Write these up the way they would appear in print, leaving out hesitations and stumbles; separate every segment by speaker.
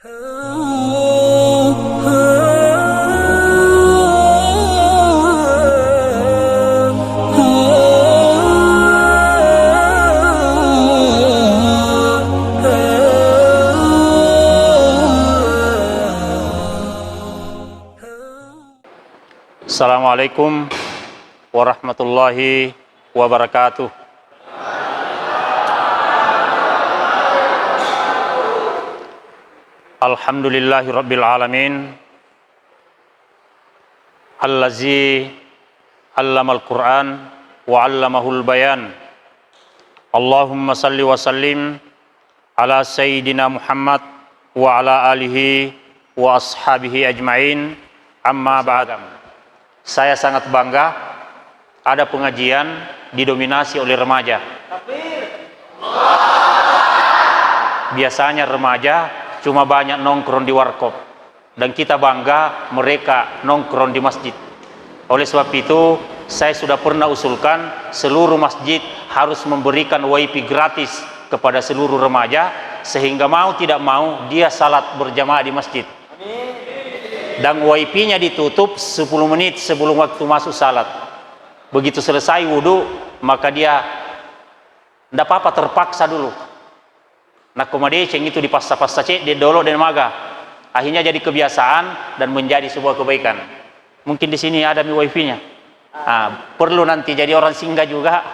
Speaker 1: Assalamualaikum warahmatullahi wabarakatuh. Alhamdulillahi rabbil alamin, allazi allamal Qur'an wa allamahul bayan. Allahumma salli wa sallim ala sayyidina Muhammad wa ala alihi wa ashabihi ajma'in. Amma ba'd. Saya sangat bangga ada pengajian didominasi oleh remaja. Biasanya remaja cuma banyak nongkrong di warkop, dan kita bangga mereka nongkrong di masjid. Oleh sebab itu, saya sudah pernah usulkan seluruh masjid harus memberikan WiFi gratis kepada seluruh remaja, sehingga mau tidak mau dia salat berjamaah di masjid. Dan WiFi-nya ditutup 10 menit sebelum waktu masuk salat. Begitu selesai wudhu, maka dia tidak apa-apa, terpaksa dulu. Nah, kemudian itu dipaksa-paksa cek dia dolo dan maga. Akhirnya jadi kebiasaan dan menjadi sebuah kebaikan. Mungkin di sini ada WiFi-nya. Perlu nanti jadi orang singgah juga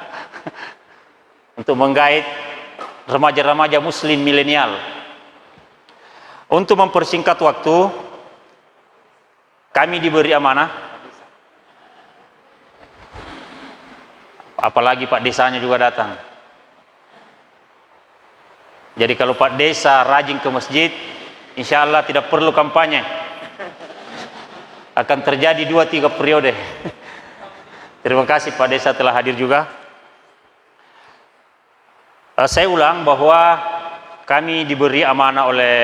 Speaker 1: untuk menggait remaja-remaja muslim milenial. Untuk mempersingkat waktu, kami diberi amanah, apalagi Pak Desanya juga datang. Jadi kalau Pak Desa rajin ke masjid, insya Allah tidak perlu kampanye. Akan terjadi 2-3 periode. Terima kasih Pak Desa telah hadir juga. Saya ulang bahwa kami diberi amanah oleh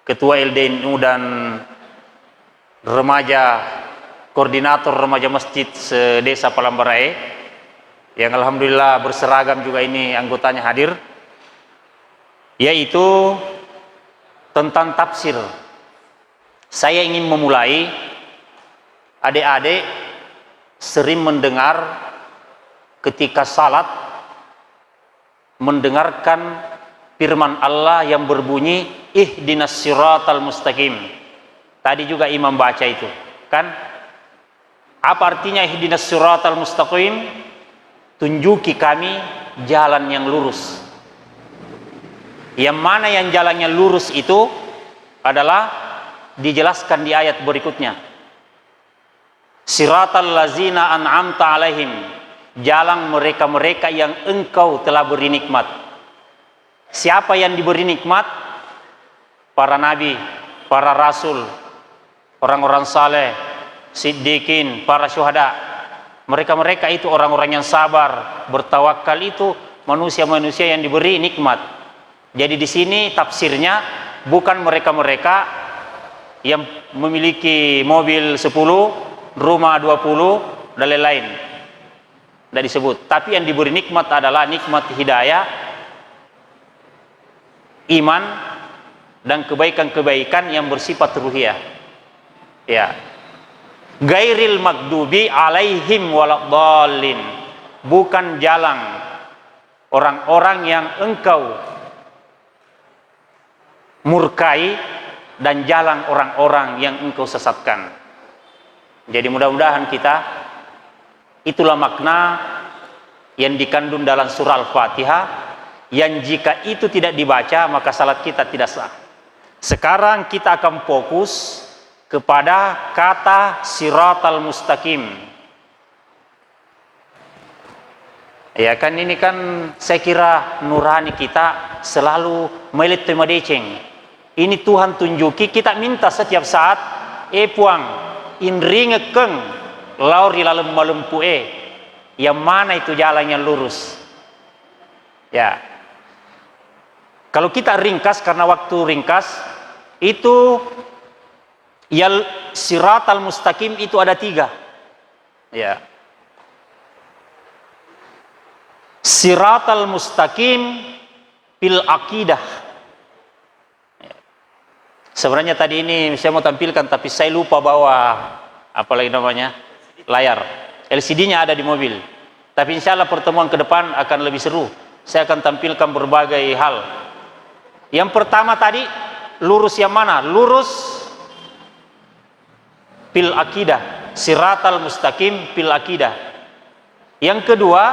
Speaker 1: Ketua LDNU dan koordinator remaja masjid se-Desa Palambarae, yang alhamdulillah berseragam juga ini anggotanya hadir, yaitu tentang tafsir. Saya ingin memulai, adik-adik sering mendengar ketika salat, mendengarkan firman Allah yang berbunyi ihdinas siratal mustaqim. Tadi juga imam baca itu, kan? Apa artinya ihdinas siratal mustaqim? Tunjuki kami jalan yang lurus. Yang mana yang jalannya lurus itu adalah dijelaskan di ayat berikutnya. Siratal lazina an'amta alaihim, jalan mereka-mereka yang engkau telah beri nikmat. Siapa yang diberi nikmat? Para nabi, para rasul, orang-orang saleh, siddiqin, para syuhada. Mereka-mereka itu orang-orang yang sabar, bertawakal, itu manusia-manusia yang diberi nikmat. Jadi di sini tafsirnya bukan mereka-mereka yang memiliki mobil 10, rumah 20 dan lain-lain. Tidak disebut. Tapi yang diberi nikmat adalah nikmat hidayah, iman, dan kebaikan-kebaikan yang bersifat ruhiyah. Ya. Gairil magdubi alaihim waladdallin. Bukan jalan orang-orang yang engkau murkai dan jalan orang-orang yang engkau sesatkan. Jadi mudah-mudahan kita, itulah makna yang dikandung dalam surah Al-Fatihah, yang jika itu tidak dibaca maka salat kita tidak sah. Sekarang kita akan fokus kepada kata siratal mustaqim. Ya kan, ini kan saya kira nurani kita selalu melit tema deceng. Ini Tuhan tunjuki, kita minta setiap saat, puang inringekeng lauri lalem malempu yang mana itu jalannya lurus. Ya. Kalau kita ringkas, karena waktu ringkas, itu ya siratal mustaqim itu ada 3. Ya. Siratal mustaqim fil aqidah. Sebenarnya tadi ini saya mau tampilkan, tapi saya lupa bawa apa lagi namanya, layar. LCD-nya ada di mobil. Tapi insya Allah pertemuan ke depan akan lebih seru. Saya akan tampilkan berbagai hal. Yang pertama tadi, lurus yang mana? Lurus fil akidah, siratal mustaqim fil akidah. Yang kedua,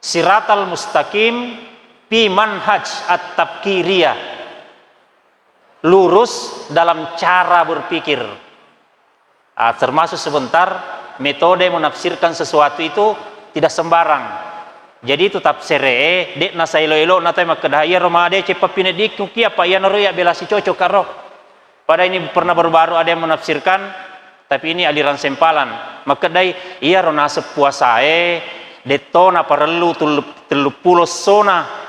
Speaker 1: siratal mustaqim fi manhaj at-tabkiriyah, lurus dalam cara berpikir. Termasuk sebentar, metode menafsirkan sesuatu itu tidak sembarang. Jadi itu tafsir dek na sailo elo na tay makadaya romade cepat pinedik kuki apa ya naruya belasi cocok karo. Pada ini pernah baru-baru ada yang menafsirkan, tapi ini aliran sempalan. Makadai iya rona sepuasae detona perlu telupulos sona.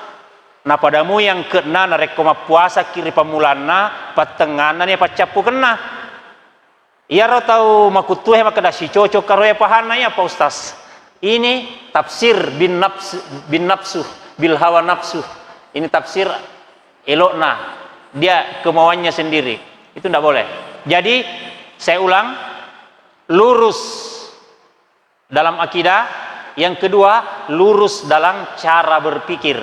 Speaker 1: Na padamu yang kena na rekoma puasa kiri pamulanna patenganan ya pacapu kena. Iya ro tahu makutuhe makadasi cocok karo ya pahana ya Pak Ustaz. Ini tafsir bin nafsu bil hawa nafsu. Ini tafsir elokna, dia kemauannya sendiri. Itu tidak boleh. Jadi saya ulang, lurus dalam akidah. Yang kedua, lurus dalam cara berpikir.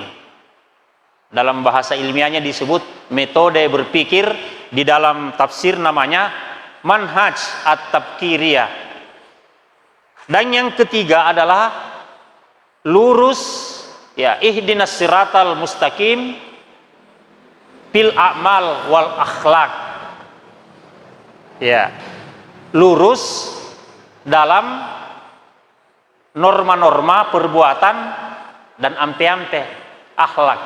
Speaker 1: Dalam bahasa ilmiahnya disebut metode berpikir. Di dalam tafsir namanya manhaj at-tabkiriyah. Dan yang ketiga adalah lurus, ya, ihdinas siratal mustaqim fil a'mal wal akhlak. Ya, lurus dalam norma-norma perbuatan dan ampe-ampe akhlak.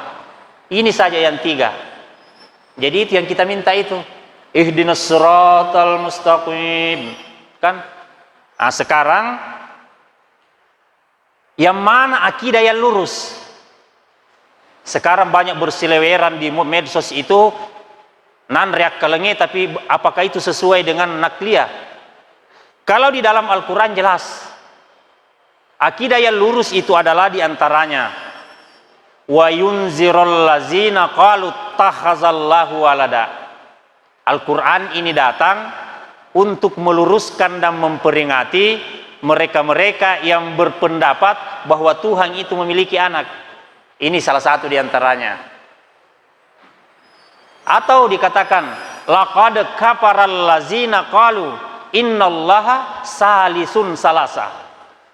Speaker 1: Ini saja yang tiga. Jadi itu yang kita minta itu. Ihdinas siratal mustaqim. Kan? Nah, sekarang yang mana akidah yang lurus? Sekarang banyak berseliweran di medsos itu nan reak kalenge, tapi apakah itu sesuai dengan nakliyah? Kalau di dalam Al-Quran jelas akidah yang lurus itu adalah diantaranya wa yunzirul lazina qalu takhazallahu walada. Al-Quran ini datang untuk meluruskan dan memperingati mereka-mereka yang berpendapat bahwa Tuhan itu memiliki anak. Ini salah satu diantaranya. Atau dikatakan laqad kafaral lazina qalu innallaha salisun salasa.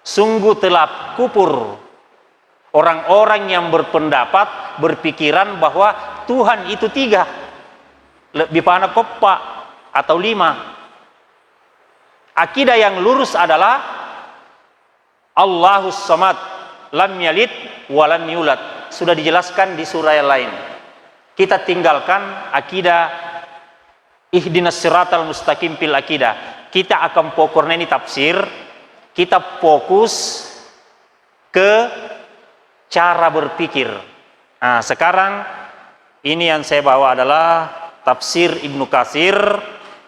Speaker 1: Sungguh telah kufur orang-orang yang berpendapat, berpikiran bahwa Tuhan itu tiga, lebih pana koppa atau lima. Akidah yang lurus adalah Allahus Samad, lam yalid wa lam yulad. Sudah dijelaskan di surah yang lain. Kita tinggalkan akidah ihdinas siratal mustaqim fil akidah. Kita akan pokoknya ini tafsir. Kita fokus ke cara berpikir. Nah, sekarang ini yang saya bawa adalah tafsir Ibnu Katsir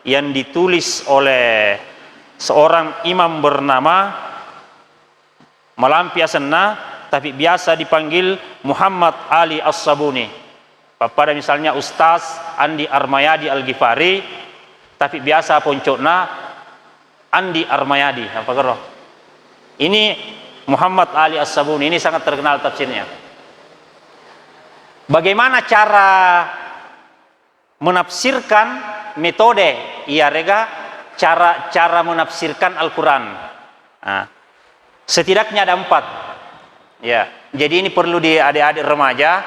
Speaker 1: yang ditulis oleh seorang imam bernama melampiasana, tapi biasa dipanggil Muhammad Ali As-Sabuni. Pada misalnya Ustaz Andi Armayadi Al-Ghifari, tapi biasa poncokna Andi Armayadi. Apa karo? Ini Muhammad Ali As-Sabuni, ini sangat terkenal tafsirnya. Bagaimana cara menafsirkan metode ia rega cara menafsirkan Al-Quran. Nah, setidaknya ada 4. Ya, jadi ini perlu di adik-adik remaja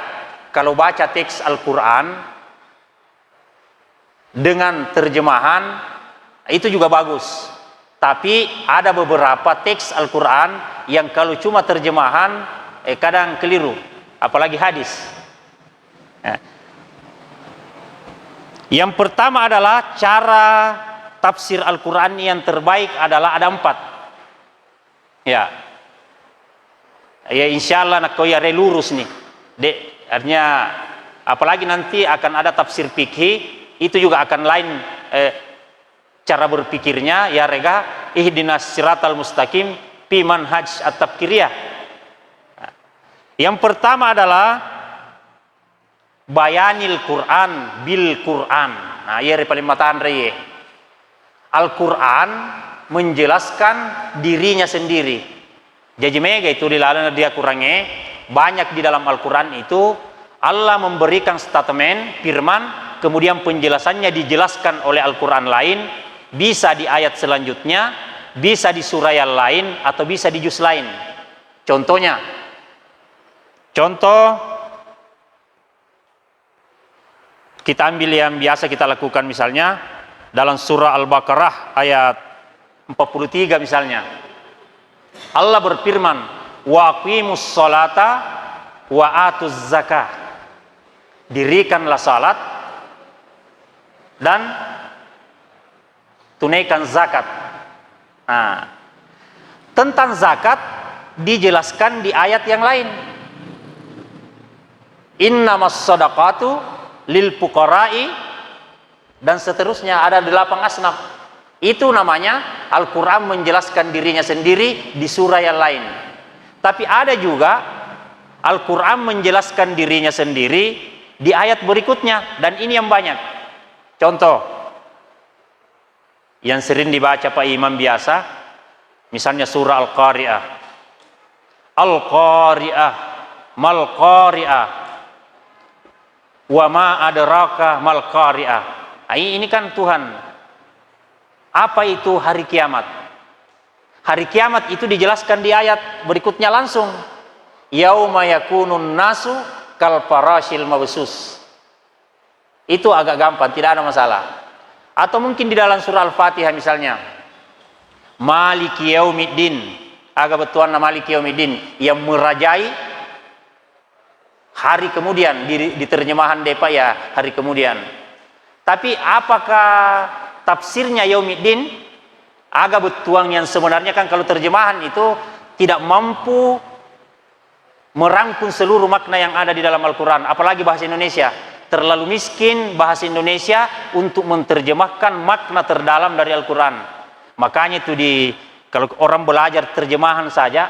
Speaker 1: kalau baca teks Al-Quran dengan terjemahan itu juga bagus. Tapi ada beberapa teks Al-Quran yang kalau cuma terjemahan kadang keliru, apalagi hadis. Ya. Yang pertama adalah cara tafsir Al-Quran yang terbaik adalah ada 4. Ya, ya insya Allah nak kau ya lurus nih. Dek, artinya apalagi nanti akan ada tafsir fikih, itu juga akan lain cara berpikirnya. Ya rega ihdinas siratal mustaqim fi manhaj at-tabkiriyah. Yang pertama adalah bayanil Quran bil Quran. Nah, iya paling mataan re. Al-Quran menjelaskan dirinya sendiri. Jadi mega itu dilalui dia kurangnya banyak di dalam Al-Quran itu Allah memberikan statement firman, kemudian penjelasannya dijelaskan oleh Al-Quran lain, bisa di ayat selanjutnya, bisa di surah yang lain, atau bisa di juz lain. Contohnya, contoh kita ambil yang biasa kita lakukan misalnya dalam surah Al-Baqarah ayat 43 misalnya. Allah berfirman, wa aqimus sholata wa atuz zakah. Dirikanlah salat dan tunaikan zakat. Nah, tentang zakat dijelaskan di ayat yang lain. Innamas shadaqatu lil fuqara'i, dan seterusnya, ada 8 asnaf. Itu namanya Al-Quran menjelaskan dirinya sendiri di surah yang lain. Tapi ada juga Al-Quran menjelaskan dirinya sendiri di ayat berikutnya, dan ini yang banyak. Contoh yang sering dibaca Pak Imam biasa, misalnya surah Al-Qari'ah. Al-Qari'ah, mal Qari'ah, wa ma adraka mal Qari'ah. Ini kan Tuhan. Apa itu hari kiamat? Hari kiamat itu dijelaskan di ayat berikutnya langsung. Yauma yakunun nasu kal farashil mabsus. Itu agak gampang, tidak ada masalah. Atau mungkin di dalam surah Al-Fatihah misalnya, Maliki yaumiddin, agak betulan Maliki yaumiddin, yang merajai hari kemudian, di terjemahan Depa ya hari kemudian. Tapi apakah tafsirnya yaumiddin? Agak betuang yang sebenarnya kan kalau terjemahan itu tidak mampu merangkum seluruh makna yang ada di dalam Al-Quran, apalagi bahasa Indonesia. Terlalu miskin bahasa Indonesia untuk menerjemahkan makna terdalam dari Al-Quran. Makanya itu kalau orang belajar terjemahan saja,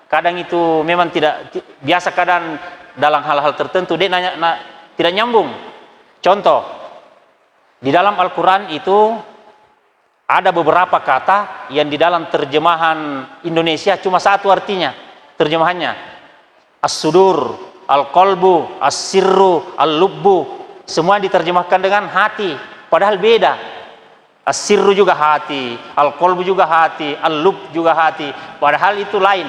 Speaker 1: kadang itu memang tidak biasa, kadang dalam hal-hal tertentu dia tidak nyambung. Contoh, di dalam Al-Quran itu ada beberapa kata yang di dalam terjemahan Indonesia cuma satu artinya terjemahannya. As-sudur, al-qalbu, as-sirru, al-lubbu, semua diterjemahkan dengan hati, padahal beda. As-sirru juga hati, al-qalbu juga hati, al-lub juga hati, padahal itu lain.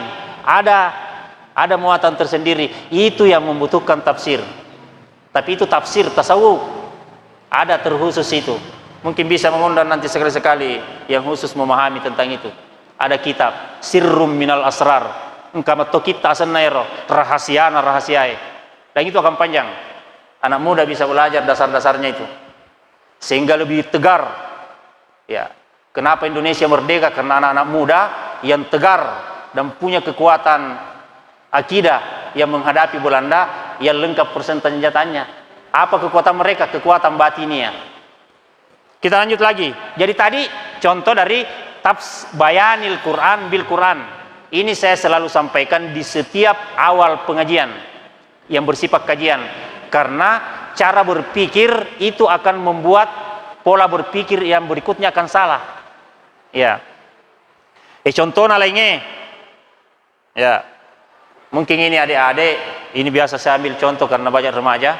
Speaker 1: Ada muatan tersendiri. Itu yang membutuhkan tafsir. Tapi itu tafsir tasawuf, ada terkhusus itu. Mungkin bisa mengundang nanti sekali-sekali yang khusus memahami tentang itu. Ada kitab Sirrum Minal Asrar, engkau kita senairo rahasia. Dan itu akan panjang. Anak muda bisa belajar dasar-dasarnya itu, sehingga lebih tegar. Ya, kenapa Indonesia merdeka? Karena anak-anak muda yang tegar dan punya kekuatan akidah yang menghadapi Belanda, yang lengkap persenjataannya. Apa kekuatan mereka? Kekuatan batinnya. Kita lanjut lagi. Jadi tadi contoh dari bayanil Quran bil Quran. Ini saya selalu sampaikan di setiap awal pengajian yang bersifat kajian, karena cara berpikir itu akan membuat pola berpikir yang berikutnya akan salah. Ya. Contoh lainnya. Ya. Mungkin ini adik-adik, ini biasa saya ambil contoh karena banyak remaja.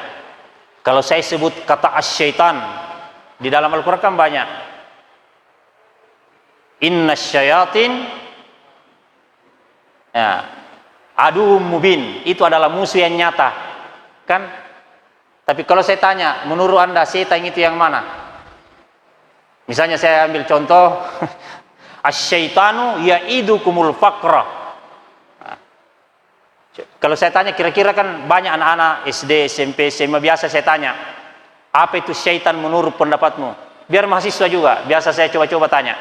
Speaker 1: Kalau saya sebut kata asyaitan, di dalam Al-Quran kan banyak. Inna syayatin, ya, adu mubin, itu adalah musuh yang nyata, kan? Tapi kalau saya tanya, menurut anda setan itu yang mana? Misalnya saya ambil contoh, asyaitanu ya'idukumul faqra. Kalau saya tanya, kira-kira kan banyak anak-anak SD, SMP, SMA, biasa saya tanya, apa itu syaitan menurut pendapatmu? Biar mahasiswa juga, biasa saya coba-coba tanya.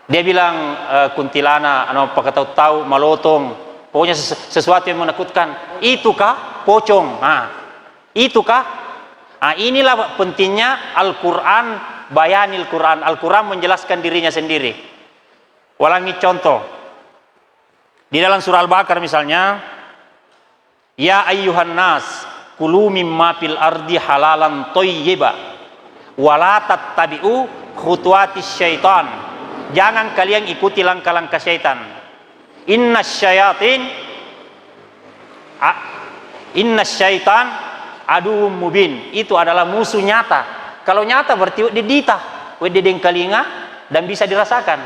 Speaker 1: Dia bilang kuntilanak, apakah tahu malotong, pokoknya sesuatu yang menakutkan. Itukah pocong? Nah, itukah? Nah, inilah pentingnya Al-Quran, bayanil Quran. Al-Quran menjelaskan dirinya sendiri. Ulangi contoh. Di dalam surah Al-Baqarah misalnya, ya ayyuhan nas, kulu mimma fil ardi halalan thayyiba wala tattabi'u khutuwatis syaitan. Jangan kalian ikuti langkah-langkah syaitan. Inna syaitan aduwwum mubin. Itu adalah musuh nyata. Kalau nyata berarti didita, wededeng kalinga dan bisa dirasakan.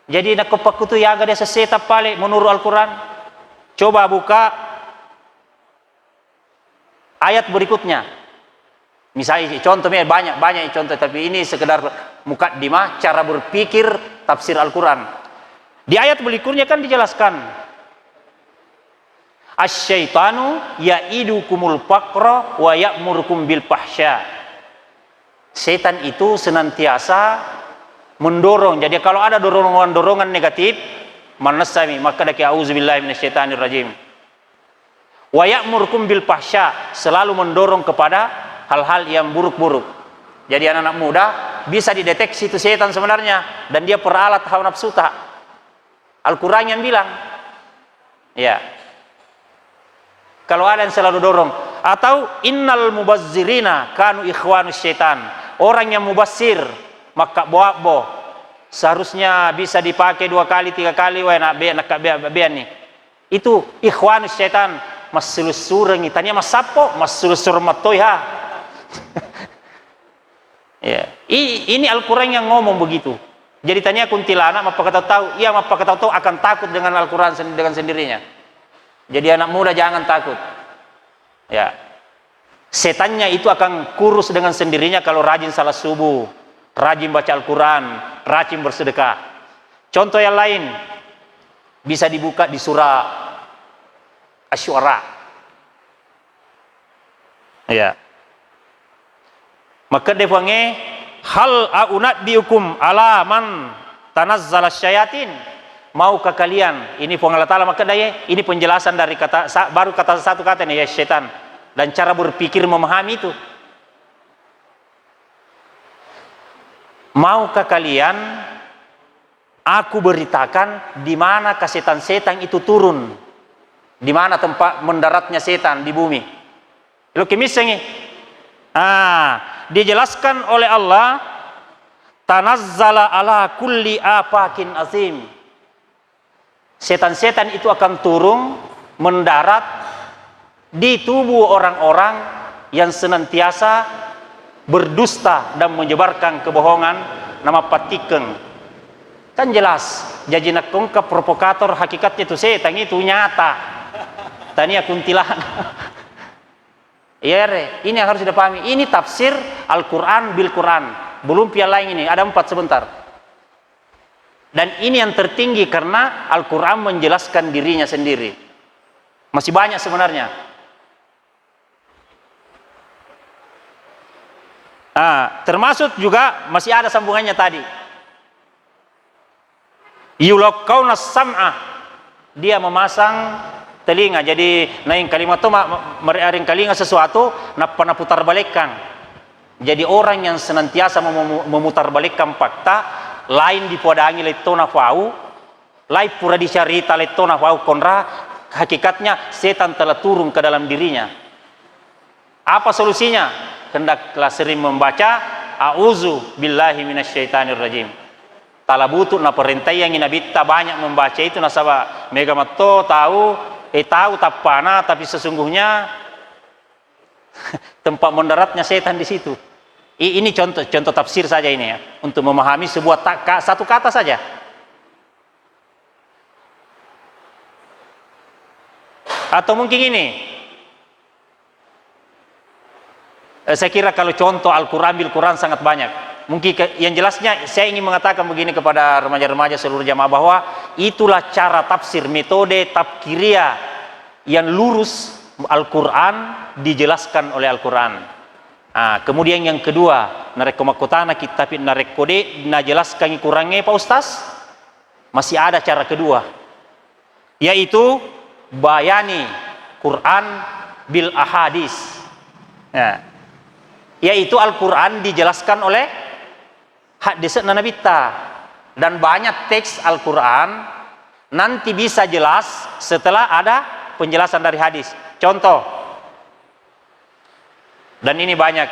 Speaker 1: Jadi nak kepakutu yaga desa setap pale menurut Al-Quran. Coba buka ayat berikutnya. Misalnya contohnya banyak contoh, tapi ini sekedar mukaddimah cara berpikir tafsir Al-Quran. Di ayat berikutnya kan dijelaskan, asyaitanu ya'idukumul faqra wa ya'murukum bil fahsya. Setan itu senantiasa mendorong. Jadi kalau ada dorongan negatif, manasami maka daki auzubillahi minasyaitanir rajim. Wa ya'murukum bil fahsya, selalu mendorong kepada hal-hal yang buruk-buruk. Jadi anak-anak muda bisa dideteksi itu setan sebenarnya, dan dia peralat hawa nafsu tak. Al-Quran yang bilang, ya. Kalau ada yang selalu dorong, atau innal mubazzirina kanu ikhwanus syaitan. Orang yang mubazzir, maka boabo seharusnya bisa dipakai 2 kali 3 kali nih. Itu ikhwanus syaitan. Masulus sureng itanya masapo masulus surmatoya. Ya. Ini Al-Quran yang ngomong begitu. Jadi tanya kuntilanak apa kata tahu? Iya, apa kata tahu akan takut dengan Al-Quran dengan sendirinya. Jadi anak muda jangan takut. Ya. Setannya itu akan kurus dengan sendirinya kalau rajin salat subuh, rajin baca Al-Quran, rajin bersedekah. Contoh yang lain bisa dibuka di surah Asy-Syu'ara. Ya. Maka dia panggil hal a'unabbiukum ala man tanazzala syayatin. Maukah kalian? Ini Allah Ta'ala maka daya, ini penjelasan dari baru kata satu kata nih, ya, syaitan, dan cara berpikir memahami itu. Maukah kalian aku beritakan di mana setan-setan itu turun? Di mana tempat mendaratnya setan di bumi? Lo kemisengnya. Dijelaskan oleh Allah, tanazzala ala kulli afakin azim. Setan-setan itu akan turun mendarat di tubuh orang-orang yang senantiasa berdusta dan menyebarkan kebohongan, nama patikeng. Kan jelas, jajinak kongka provokator hakikatnya itu setan itu nyata. Tania kuntilanak. Ya, ini yang harus dipahami. Ini tafsir Al-Quran bil Quran. Belum piala lain ini, ada 4 sebentar. Dan ini yang tertinggi karena Al-Quran menjelaskan dirinya sendiri. Masih banyak sebenarnya. Termasuk juga masih ada sambungannya tadi. Yulaqawna sam'ah. Dia memasang telinga. Jadi naing kalimat itu meriaring telinga sesuatu pernah putar balikkan. Jadi orang yang senantiasa memutar balikkan fakta, lain dipodangi letona fau, lain pura dicarita letona fau konra, hakikatnya setan telah turun ke dalam dirinya. Apa solusinya? Hendaklah sering membaca a'udzu billahi minasyaitanir rajim. Talabutu na perintah yang inabita banyak membaca itu nasaba mega matto tahu tapana, tapi sesungguhnya tempat mendaratnya setan di situ. Ini contoh tafsir saja ini, ya, untuk memahami sebuah satu kata saja. Atau mungkin ini, saya kira kalau contoh Al-Quran bil Quran sangat banyak. Mungkin yang jelasnya saya ingin mengatakan begini kepada remaja-remaja seluruh jamaah, bahwa itulah cara tafsir, metode tafkiria yang lurus Al-Quran dijelaskan oleh Al-Quran. Kemudian yang kedua, narekomakotana kita narekode najelaskan kurangnya Pak Ustaz. Masih ada cara kedua, yaitu bayani Quran bil ahadis. Yaitu Al-Quran dijelaskan oleh hadis Nabi ta, dan banyak teks Al-Quran nanti bisa jelas setelah ada penjelasan dari hadis. Contoh, Dan ini banyak,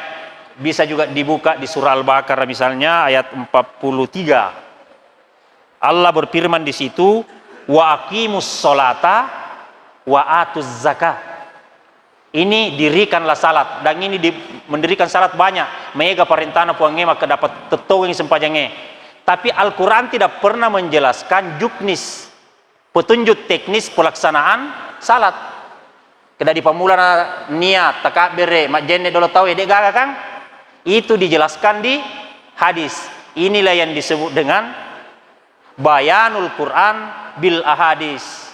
Speaker 1: bisa juga dibuka di surah Al-Baqarah misalnya ayat 43. Allah berfirman di situ, wa aqimus sholata wa atuz zakah. Ini dirikanlah salat, dan ini mendirikan salat banyak. Mega perintahna puangnya maka dapat tetoweng sempajangnya. Tapi Al-Quran tidak pernah menjelaskan juknis, petunjuk teknis pelaksanaan salat. Kada di pamula niat takbir mak jenne dolo tahu dek gaga kan? Itu dijelaskan di hadis. Inilah yang disebut dengan bayanul Quran bil ahadis.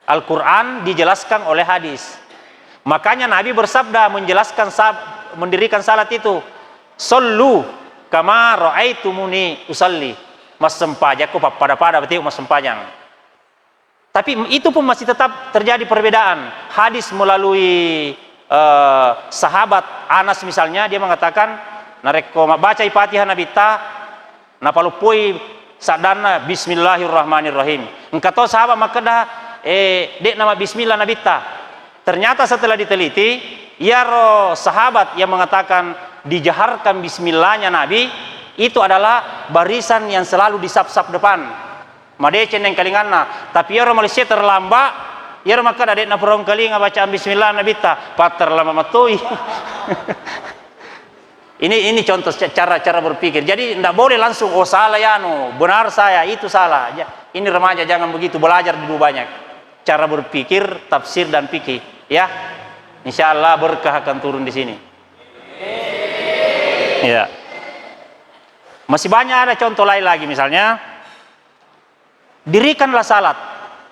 Speaker 1: Al-Quran dijelaskan oleh hadis. Makanya Nabi bersabda menjelaskan mendirikan salat itu, sallu kama ra'aitumuni usalli. Mas sempajaku pada berarti mas sempajang. Tapi itu pun masih tetap terjadi perbedaan. Hadis melalui sahabat Anas misalnya, dia mengatakan nareko baca Fatihah Nabi ta napalupui sadana bismillahirrahmanirrahim. Engkau tahu sahabat maka dah dek nama bismillah Nabi ta. Ternyata setelah diteliti, ya roh sahabat yang mengatakan dijaharkan bismillahnya Nabi itu adalah barisan yang selalu disap-sap depan. Madecen yang kalinganna, tapi ya Malaysia terlambat, ya maka ada na perong kalinga bacaan bismillah Nabi ta, pater lama matui. ini contoh cara berpikir. Jadi tidak boleh langsung oh salah ya benar saya itu salah. Ini remaja jangan begitu, belajar dulu banyak cara berpikir, tafsir dan fikih, ya. Insyaallah berkah akan turun di sini. Ya. Masih banyak ada contoh lain lagi misalnya. Dirikanlah salat,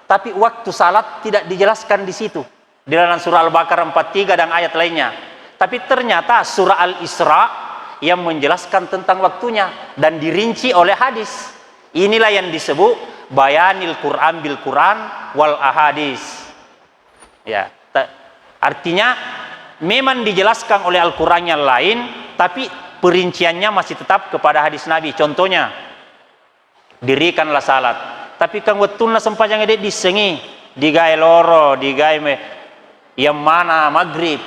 Speaker 1: tapi waktu salat tidak dijelaskan di situ. Di dalam surah Al-Baqarah 43 dan ayat lainnya. Tapi ternyata surah Al-Isra yang menjelaskan tentang waktunya dan dirinci oleh hadis. Inilah yang disebut bayanil Quran bil Quran wal ahadis. Ya, artinya memang dijelaskan oleh Al-Quran yang lain, tapi perinciannya masih tetap kepada hadis Nabi. Contohnya, dirikanlah salat. Tapi kan wetulna sempajang ede disengi, digawe loro, digawe yang mana maghrib.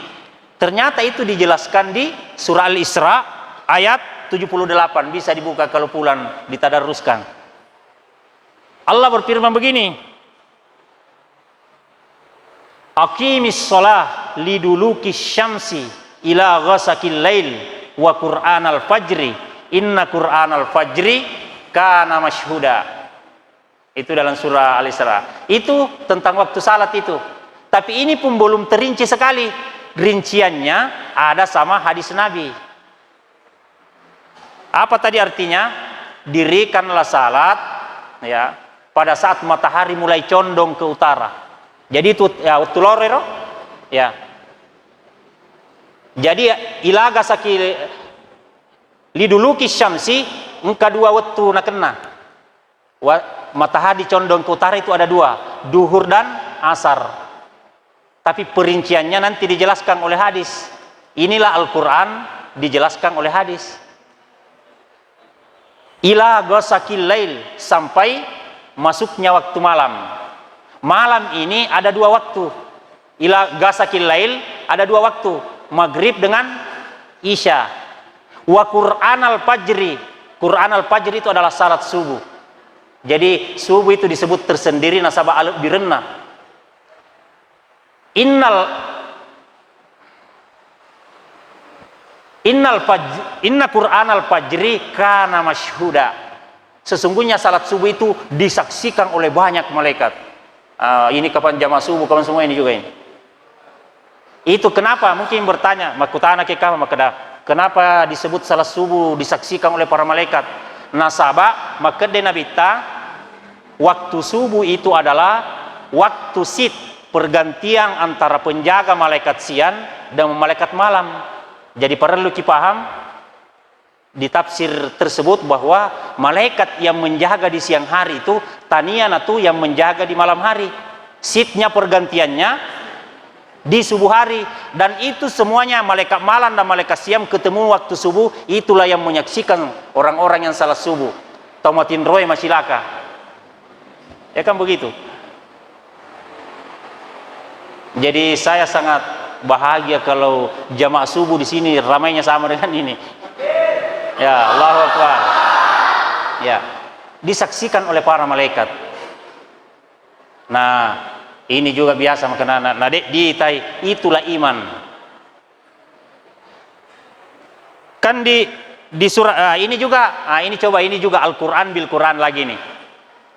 Speaker 1: Ternyata itu dijelaskan di surah Al-Isra ayat 78. Bisa dibuka kalau pulang ditadaruskan. Allah berfirman begini, aqimis shalah liduluki syamsi ila ghasakil lail wa qur'anal fajri inna qur'anal fajri kana masyhuda. Itu dalam surah Al-Isra. Itu tentang waktu salat itu. Tapi ini pun belum terinci sekali. Rinciannya ada sama hadis Nabi. Apa tadi artinya? Dirikanlah salat ya pada saat matahari mulai condong ke utara. Jadi itu ya waktu lorero ya. Jadi ilaga saki liduluki syamsi engka dua waktu nak kena. Matahari condong ke utara itu ada dua, duhur dan asar. Tapi perinciannya nanti dijelaskan oleh hadis. Inilah Al-Quran dijelaskan oleh hadis. Ila ghasakil lail, sampai masuknya waktu malam. Malam ini ada dua waktu. Ila ghasakil lail ada dua waktu, maghrib dengan isya. Wa Qur'an al-fajri, Qur'an al-fajri itu adalah salat subuh. Jadi subuh itu disebut tersendiri nasabah alif birna. Inna Qur'an al-fajri kana masyhuda. Sesungguhnya salat subuh itu disaksikan oleh banyak malaikat. Ini kapan jamaah subuh, kapan semua ini juga ini. Itu kenapa? Mungkin bertanya, makutana ke kama kenapa disebut salat subuh disaksikan oleh para malaikat? Nasabah maka denabita waktu subuh itu adalah waktu sit, pergantian antara penjaga malaikat siang dan malaikat malam. Jadi perlu dipaham di tafsir tersebut bahwa malaikat yang menjaga di siang hari itu tanian itu yang menjaga di malam hari. Sitnya pergantiannya di subuh hari, dan itu semuanya malaikat malam dan malaikat siang ketemu waktu subuh. Itulah yang menyaksikan orang-orang yang salat subuh. Tomatin roy masilaka. Ya kan begitu. Jadi saya sangat bahagia kalau jamaah subuh di sini ramainya sama dengan ini. Ya, Allahu Akbar. Ya, disaksikan oleh para malaikat. Nah, ini juga biasa makanya nah itulah iman. Kan di surah ini juga, ini juga Al-Qur'an bil Qur'an lagi nih.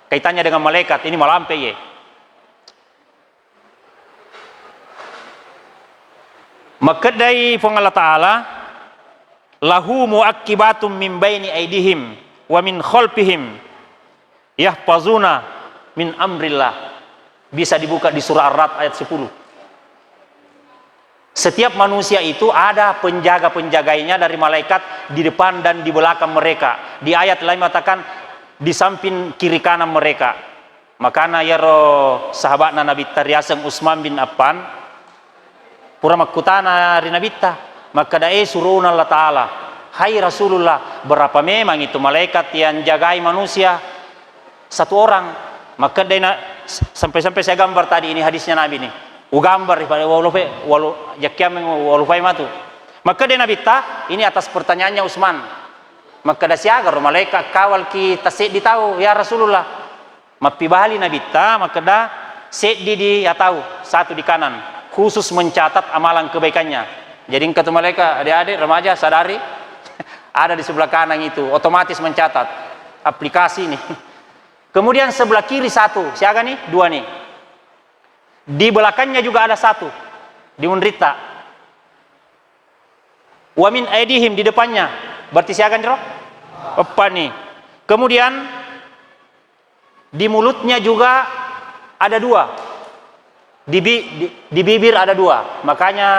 Speaker 1: Kaitannya dengan malaikat, ini malampe ye. Maka dari Allah Ta'ala, lahu mu'aqibatum min baini aidihim wa min khalfihim yahfazuna min amrillah. Bisa dibuka di surah Ar-Ra'd ayat 10. Setiap manusia itu ada penjaga-penjaganya dari malaikat di depan dan di belakang mereka. Di ayat lain mengatakan di samping kiri kanan mereka. Makanya ya sahabatna Nabi Taryaseng Utsman bin Affan pura makutana rinabita, maka dae surun Allah Ta'ala, hai Rasulullah, berapa memang itu malaikat yang jagai manusia? Satu orang. Maka sampai-sampai saya gambar tadi, ini hadisnya Nabi nih. Gambar walau yakiam walufai matu. Maka dia nabita, ini atas pertanyaannya Utsman. Maka dah siagar malaikat kawal kita sedi tahu ya Rasulullah. Mapi bali nabita, maka dah sedi di ya tahu, satu di kanan. Khusus mencatat amalan kebaikannya. Jadi kata mereka, adik-adik remaja sadari, ada di sebelah kanan itu, otomatis mencatat aplikasi nih. Kemudian sebelah kiri satu, siaga nih, dua nih. Di belakangnya juga ada satu, di unrita. Wa min aidihim di depannya, berarti siaga nih, apa nih? Kemudian di mulutnya juga ada dua. Di bibir ada dua. Makanya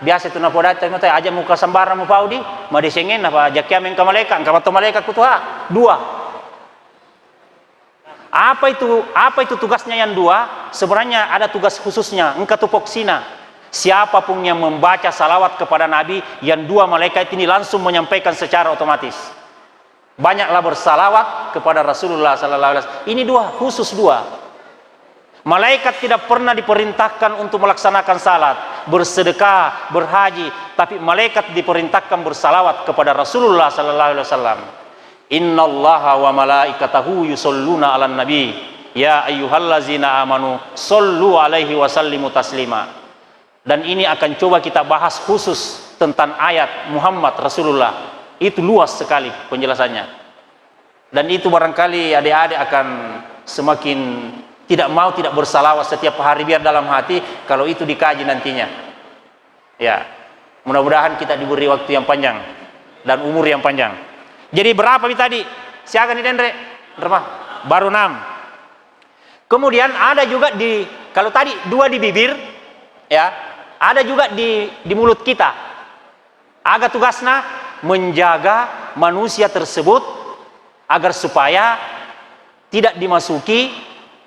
Speaker 1: biasa itu napodat tengok aja muka sambara mu paudi madesengen apa jakia men kamaleka kapato malaikat kutua dua. Apa itu tugasnya yang dua? Sebenarnya ada tugas khususnya, engkau tupoksina. Siapapun yang membaca salawat kepada Nabi, yang dua malaikat ini langsung menyampaikan secara otomatis. Banyaklah bersalawat kepada Rasulullah sallallahu alaihi wasallam. Ini dua, khusus dua. Malaikat tidak pernah diperintahkan untuk melaksanakan salat, bersedekah, berhaji, tapi malaikat diperintahkan bersalawat kepada Rasulullah sallallahu alaihi wasallam. Innallaha wa malaikatahu yusholluna 'alan nabi ya ayyuhallazina amanu shollu alaihi wa sallimu taslima. Dan ini akan coba kita bahas khusus tentang ayat Muhammad Rasulullah. Itu luas sekali penjelasannya. Dan itu barangkali adik-adik akan semakin tidak bersalawat setiap hari biar dalam hati kalau itu dikaji nantinya. Ya, mudah-mudahan kita diberi waktu yang panjang dan umur yang panjang. Jadi berapa tadi? Siaga nih Dendre? Baru 6. Kemudian ada juga kalau tadi 2 di bibir, ya, ada juga di mulut kita. Aga tugasnya menjaga manusia tersebut agar supaya tidak dimasuki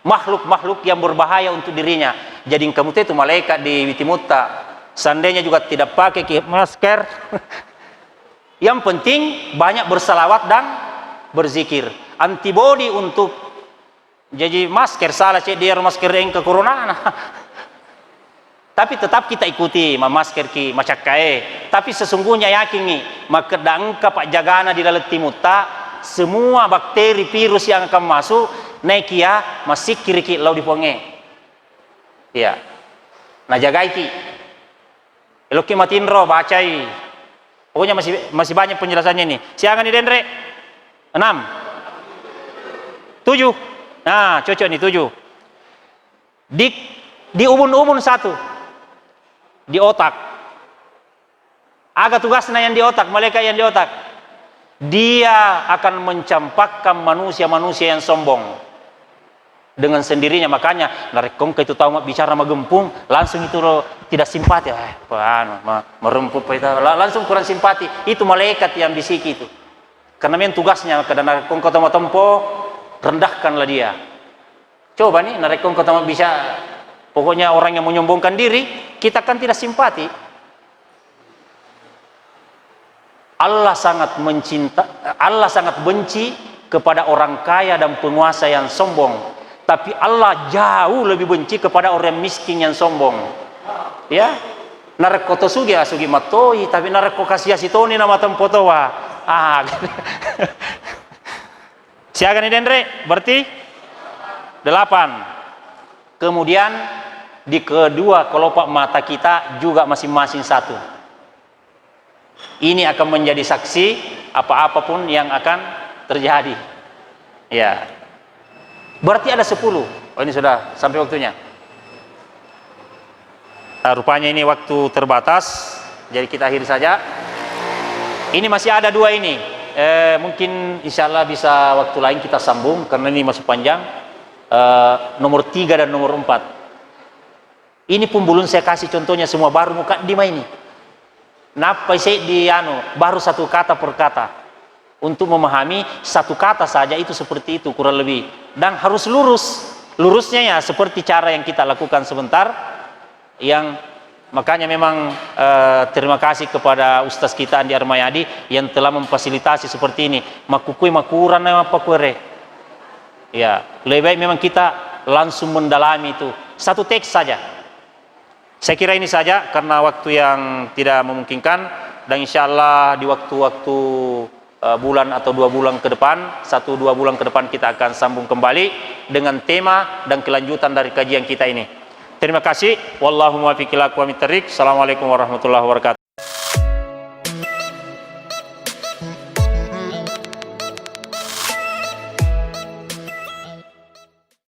Speaker 1: makhluk-makhluk yang berbahaya untuk dirinya. Jadi kamu itu malaikat di Witimutta seandainya juga tidak pakai masker. Yang penting banyak bersalawat dan berzikir. Antibody untuk jadi masker salah cek dia masker yang ke corona. Tapi tetap kita ikuti masker ki macak kae. Tapi sesungguhnya yakin nih maka dangka pak jagana di dalam Timutta semua bakteri virus yang akan masuk naik ya masih kiri lau diponge. Ya. Nah jagai ki. Eloki matin ro bacai. Pokoknya masih banyak penjelasannya ini. Siangan nih Dendre. 6. 7. Nah, cocok nih 7. Di ubun-ubun 1. Di otak. Aga tugasnya yang di otak, malaikat yang di otak. Dia akan mencampakkan manusia-manusia yang sombong dengan sendirinya. Makanya narekong itu tahu bicara magempung langsung itu tidak simpati, meremput langsung kurang simpati. Itu malaikat yang bisiki itu karena memang tugasnya. Kadang narekong kau tempo rendahkanlah dia. Coba nih narekong kau bisa, pokoknya orang yang menyombongkan diri kita kan tidak simpati. Allah sangat benci kepada orang kaya dan penguasa yang sombong. Tapi Allah jauh lebih benci kepada orang miskin yang sombong. Ya. Nareko to sugi asugi matoi, tapi nareko kasih sitoni nama tempoto wa. Siaga nih Dendre, berarti 8. Kemudian di kedua kelopak mata kita juga masing-masing 1. Ini akan menjadi saksi apa-apapun yang akan terjadi. Ya. Berarti ada 10. Oh, ini sudah sampai waktunya. Nah, rupanya ini waktu terbatas, jadi kita akhiri saja. Ini masih ada 2 ini. Mungkin insya Allah bisa waktu lain kita sambung karena ini masih panjang. Nomor 3 dan nomor 4. Ini pun belum saya kasih contohnya, semua baru muka di ini. Napa saya baru 1 kata per kata. Untuk memahami 1 kata saja itu seperti itu kurang lebih. Dan harus lurus. Lurusnya ya seperti cara yang kita lakukan sebentar. Yang makanya memang terima kasih kepada Ustaz kita Andi Armayadi yang telah memfasilitasi seperti ini. Makukui makuran apa kure. Ya, lebih baik memang kita langsung mendalami itu. 1 teks saja. Saya kira ini saja karena waktu yang tidak memungkinkan, dan insya Allah di waktu-waktu bulan atau 2 bulan ke depan, 1-2 bulan ke depan kita akan sambung kembali dengan tema dan kelanjutan dari kajian kita ini. Terima kasih. Wallahu muwaffiq ila aqwamit thoriq. Assalamualaikum warahmatullahi wabarakatuh.